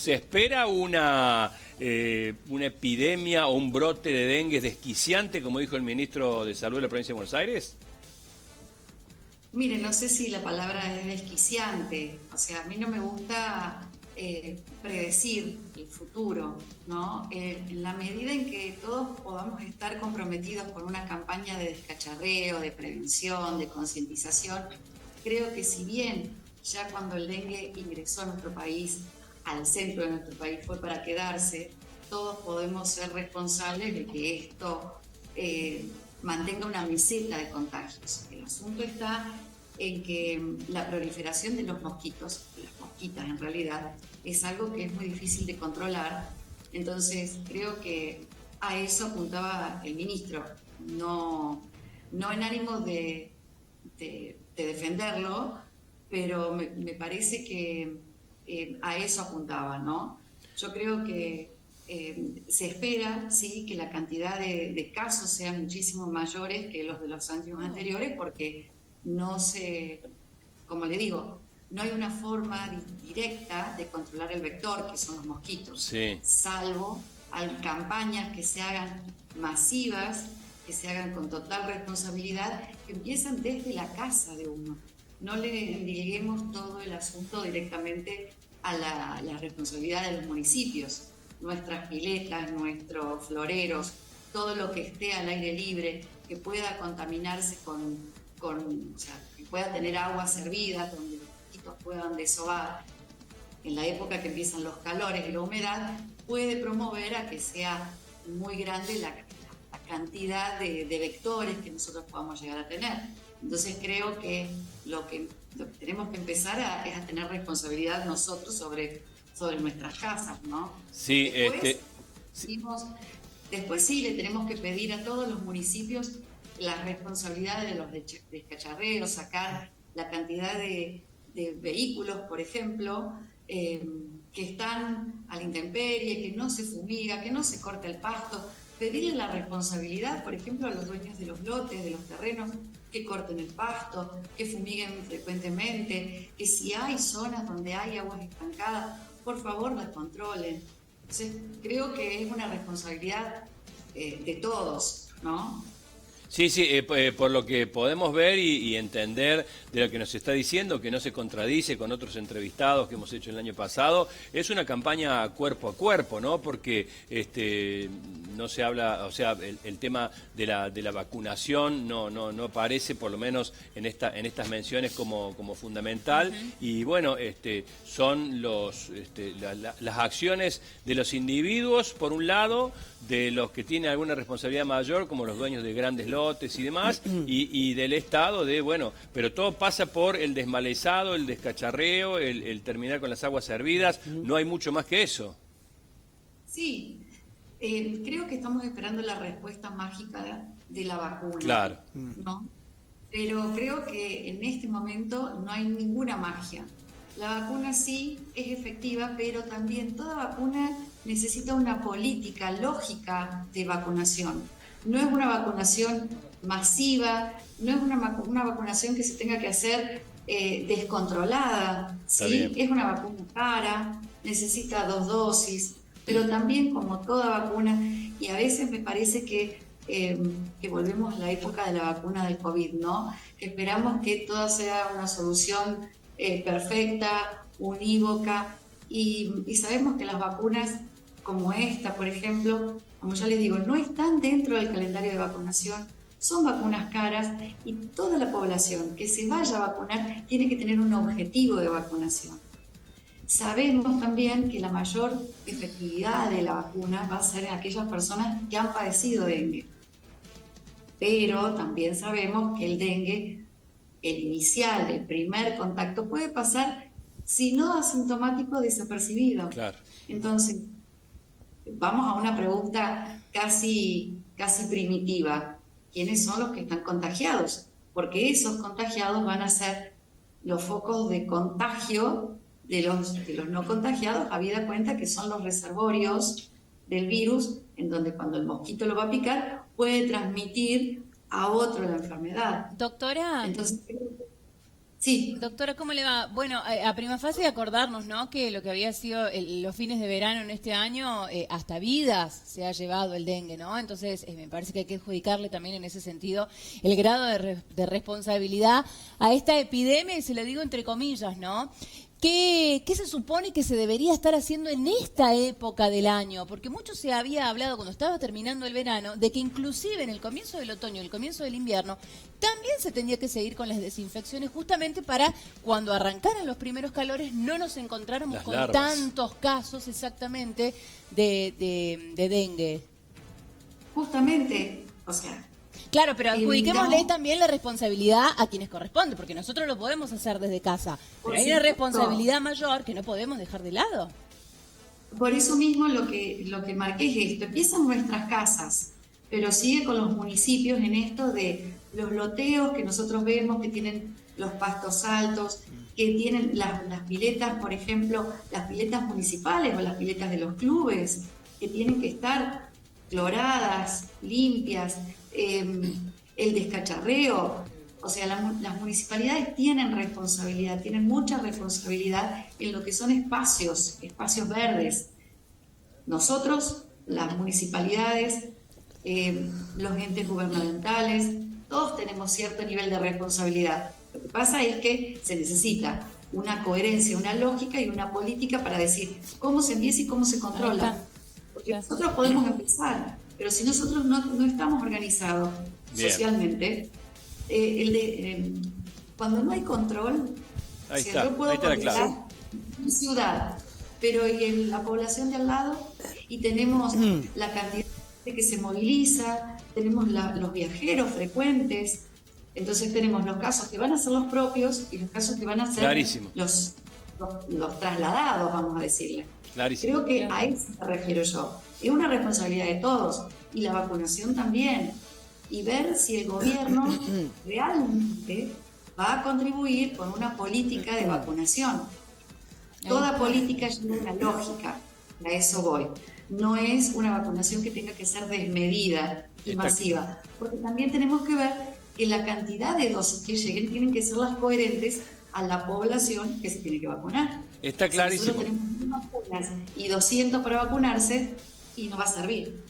¿Se espera una epidemia o un brote de dengue desquiciante, como dijo el ministro de Salud de la provincia de Buenos Aires? Mire, no sé si la palabra es desquiciante, o sea, a mí no me gusta predecir el futuro, ¿no? En la medida en que todos podamos estar comprometidos con una campaña de descacharreo, de prevención, de concientización, creo que si bien ya cuando el dengue ingresó a nuestro país, al centro de nuestro país, fue para quedarse, todos podemos ser responsables de que esto mantenga una meseta de contagios. El asunto está en que la proliferación de los mosquitos, las mosquitas en realidad, es algo que es muy difícil de controlar. Entonces creo que a eso apuntaba el ministro, no en ánimo de defenderlo, pero me parece que a eso apuntaba, ¿no? Yo creo que se espera, sí, que la cantidad de casos sean muchísimo mayores que los de los años anteriores, porque no se, como le digo, no hay una forma directa de controlar el vector, que son los mosquitos, Sí. salvo hay campañas que se hagan masivas, que se hagan con total responsabilidad, que empiezan desde la casa de uno. No le deleguemos todo el asunto directamente a la responsabilidad de los municipios. Nuestras piletas, nuestros floreros, todo lo que esté al aire libre, que pueda contaminarse o sea, que pueda tener agua servida, donde los mosquitos puedan desovar, en la época que empiezan los calores y la humedad, puede promover a que sea muy grande la cantidad de vectores que nosotros podamos llegar a tener. Entonces creo que lo que tenemos que empezar es a tener responsabilidad nosotros sobre nuestras casas, ¿no? Sí, Después sí le tenemos que pedir a todos los municipios la responsabilidad de los descacharreos, sacar la cantidad de vehículos, por ejemplo, que están a la intemperie, que no se fumiga, que no se corta el pasto. Pedirle la responsabilidad, por ejemplo, a los dueños de los lotes, de los terrenos, que corten el pasto, que fumiguen frecuentemente, que si hay zonas donde hay aguas estancadas, por favor las controlen. Entonces, creo que es una responsabilidad de todos, ¿no? sí, sí, por lo que podemos ver y entender de lo que nos está diciendo, que no se contradice con otros entrevistados que hemos hecho el año pasado, es una campaña cuerpo a cuerpo, ¿no? Porque no se habla, o sea, el tema de la vacunación no aparece, por lo menos en estas menciones, como fundamental. Y bueno, son las acciones de los individuos, por un lado, de los que tienen alguna responsabilidad mayor, como los dueños de grandes lotes y demás, y del Estado, bueno, pero todo pasa por el desmalezado, el descacharreo, el terminar con las aguas servidas, no hay mucho más que eso. Sí, creo que estamos esperando la respuesta mágica de la vacuna, Claro. ¿no? Pero creo que en este momento no hay ninguna magia. La vacuna sí es efectiva, pero también toda vacuna necesita una política lógica de vacunación. No es una vacunación masiva, no es una vacunación que se tenga que hacer descontrolada, ¿sí? Es una vacuna cara, necesita 2 dosis, pero también como toda vacuna, y a veces me parece que volvemos a la época de la vacuna del COVID, ¿no? Que esperamos que todo sea una solución perfecta, unívoca, y sabemos que las vacunas como esta, por ejemplo, como ya les digo, no están dentro del calendario de vacunación, son vacunas caras, y toda la población que se vaya a vacunar tiene que tener un objetivo de vacunación. Sabemos también que la mayor efectividad de la vacuna va a ser en aquellas personas que han padecido dengue. Pero también sabemos que el dengue, el inicial, el primer contacto, puede pasar, si no asintomático, desapercibido. Claro. Entonces, vamos a una pregunta casi primitiva. ¿Quiénes son los que están contagiados? Porque esos contagiados van a ser los focos de contagio de los no contagiados, habida cuenta que son los reservorios del virus, en donde cuando el mosquito lo va a picar, puede transmitir a otro la enfermedad. Doctora, Entonces, Sí, Doctora, ¿cómo le va? Bueno, a prima facie acordarnos, ¿no? Que lo que había sido los fines de verano en este año, hasta vidas se ha llevado el dengue, ¿no? Entonces, me parece que hay que adjudicarle también en ese sentido el grado de responsabilidad a esta epidemia, y se lo digo entre comillas, ¿no? ¿Qué se supone que se debería estar haciendo en esta época del año? Porque mucho se había hablado cuando estaba terminando el verano de que inclusive en el comienzo del otoño, el comienzo del invierno, también se tenía que seguir con las desinfecciones justamente para cuando arrancaran los primeros calores no nos encontráramos con tantos casos exactamente de dengue. justamente, o sea, Claro, pero adjudiquémosle no, también la responsabilidad a quienes corresponde, porque nosotros lo podemos hacer desde casa, pero por hay una supuesto. responsabilidad mayor que no podemos dejar de lado. Por eso mismo lo que marqué es esto, empiezan nuestras casas, pero sigue con los municipios en esto de los loteos que nosotros vemos que tienen los pastos altos, que tienen las piletas, por ejemplo, las piletas municipales o las piletas de los clubes, que tienen que estar cloradas, limpias, el descacharreo. O sea, las municipalidades tienen responsabilidad, tienen mucha responsabilidad en lo que son espacios verdes. Nosotros, las municipalidades, los entes gubernamentales, todos tenemos cierto nivel de responsabilidad. Lo que pasa es que se necesita una coherencia, una lógica y una política para decir cómo se empieza y cómo se controla. Porque nosotros podemos empezar, pero si nosotros no estamos organizados socialmente, cuando no hay control, Ahí si está, yo puedo ahí está la clave. controlar mi ciudad, pero y en la población de al lado, y tenemos la cantidad de que se moviliza, tenemos los viajeros frecuentes, entonces tenemos los casos que van a ser los propios y los casos que van a ser los trasladados, vamos a decirle. Clarísimo. Creo que a eso me refiero yo. Es una responsabilidad de todos, y la vacunación también. Y ver si el gobierno realmente va a contribuir con una política de vacunación. Toda política lleva una lógica, a eso voy. No es una vacunación que tenga que ser desmedida y masiva, porque también tenemos que ver que la cantidad de dosis que lleguen tienen que ser las coherentes a la población que se tiene que vacunar. Está clarísimo. Si nosotros tenemos 1.000 vacunas y 200 para vacunarse, y no va a servir.